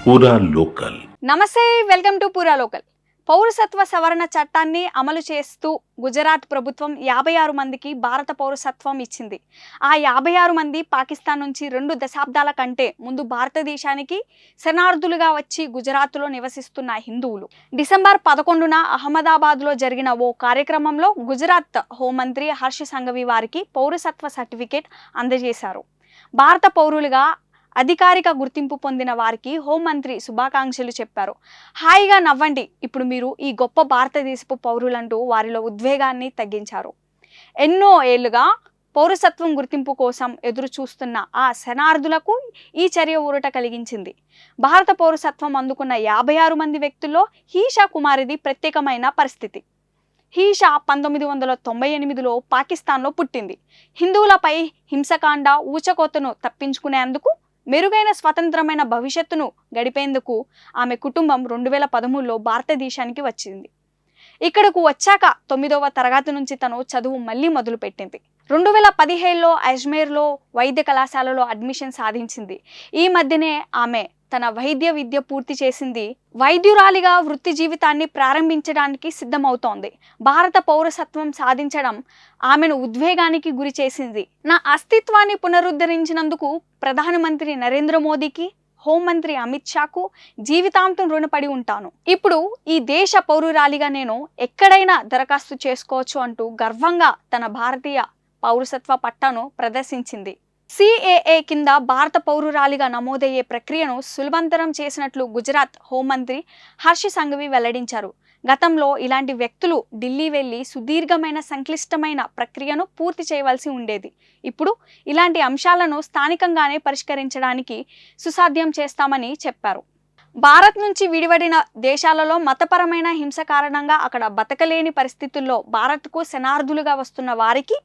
పూరా లోకల్. నమస్తే, welcome to పూరా లోకల్. పౌరసత్వ సవరణ చట్టాన్ని అమలు చేస్తూ గుజరాత్ ప్రభుత్వం 56 మందికి భారత పౌరసత్వం ఇచ్చింది. ఆ 56 మంది పాకిస్తాన్ నుంచి 2 దశాబ్దాల కంటే ముందు భారతదేశానికి శరణార్థులుగా వచ్చి గుజరాత్లో నివసిస్తున్న హిందువులు. డిసెంబర్ 11న అహ్మదాబాద్లో జరిగిన ఓ కార్యక్రమంలో గుజరాత్ హోంమంత్రి హర్ష్ సంఘవి వారికి పౌరసత్వ సర్టిఫికేట్ అందజేశారు. భారత పౌరులుగా అధికారిక గుర్తింపు పొందిన వారికి హోంమంత్రి శుభాకాంక్షలు చెప్పారు. హాయిగా నవ్వండి, ఇప్పుడు మీరు ఈ గొప్ప భారతదేశపు పౌరులంటూ వారిలో ఉద్వేగాన్ని తగ్గించారు. ఎన్నో ఏళ్లుగా పౌరసత్వం గుర్తింపు కోసం ఎదురు చూస్తున్న ఆ శరణార్థులకు ఈ చర్య ఊరట కలిగించింది. భారత పౌరసత్వం అందుకున్న 56 మంది వ్యక్తుల్లో హీషా కుమారిది ప్రత్యేకమైన పరిస్థితి. హీషా 1998లో పాకిస్తాన్లో పుట్టింది. హిందువులపై హింసకాండ ఊచకోతను తప్పించుకునేందుకు, మెరుగైన స్వతంత్రమైన భవిష్యత్తును గడిపేందుకు ఆమె కుటుంబం 2013లో భారతదేశానికి వచ్చింది. ఇక్కడకు వచ్చాక 9వ తరగతి నుంచి తను చదువు మళ్ళీ మొదలుపెట్టింది. 2017లో అజ్మేర్లో వైద్య కళాశాలలో అడ్మిషన్ సాధించింది. ఈ మధ్యనే ఆమె తన వైద్య విద్య పూర్తి చేసింది. వైద్యురాలిగా వృత్తి జీవితాన్ని ప్రారంభించడానికి సిద్ధమవుతోంది. భారత పౌరసత్వం సాధించడం ఆమెను ఉద్వేగానికి గురి చేసింది. నా అస్తిత్వాన్ని పునరుద్ధరించినందుకు ప్రధానమంత్రి నరేంద్ర మోదీకి, హోంమంత్రి అమిత్ షాకు జీవితాంతం రుణపడి ఉంటాను. ఇప్పుడు ఈ దేశ పౌరురాలిగా నేను ఎక్కడైనా దరఖాస్తు చేసుకోవచ్చు అంటూ గర్వంగా తన భారతీయ పౌరసత్వ పట్టాను ప్రదర్శించింది. CAA కింద భారత పౌరురాలిగా నమోదయ్యే ప్రక్రియను సులభంతరం చేసినట్లు గుజరాత్ హోంమంత్రి హర్ష్ సంఘవి వెల్లడించారు. గతంలో ఇలాంటి వ్యక్తులు ఢిల్లీ వెళ్లి సుదీర్ఘమైన సంక్లిష్టమైన ప్రక్రియను పూర్తి చేయవలసి ఉండేది. ఇప్పుడు ఇలాంటి అంశాలను స్థానికంగానే పరిష్కరించడానికి సుసాధ్యం చేస్తామని చెప్పారు. భారత్ నుంచి విడివడిన దేశాలలో మతపరమైన హింస కారణంగా అక్కడ బతకలేని పరిస్థితుల్లో భారత్కు శరణార్థులుగా వస్తున్న వారికి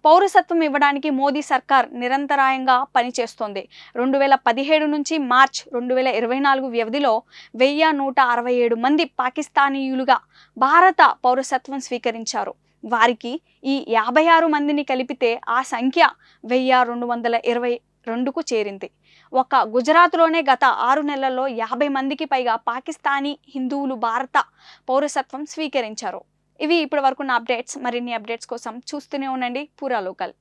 పౌరసత్వం ఇవ్వడానికి మోదీ సర్కార్ నిరంతరాయంగా పనిచేస్తోంది. 2017 నుంచి మార్చ్ 2024 వ్యవధిలో 1167 మంది పాకిస్తానీయులుగా భారత పౌరసత్వం స్వీకరించారు. వారికి ఈ 56 మందిని కలిపితే ఆ సంఖ్య 1222కు చేరింది. ఒక గుజరాత్లోనే గత 6 నెలల్లో 50 మందికి పైగా పాకిస్తానీ హిందువులు భారత పౌరసత్వం స్వీకరించారు. ఇవి ఇప్పటి వరకు ఉన్న అప్డేట్స్. మరిన్ని అప్డేట్స్ కోసం చూస్తూనే ఉండండి పూరా లోకల్.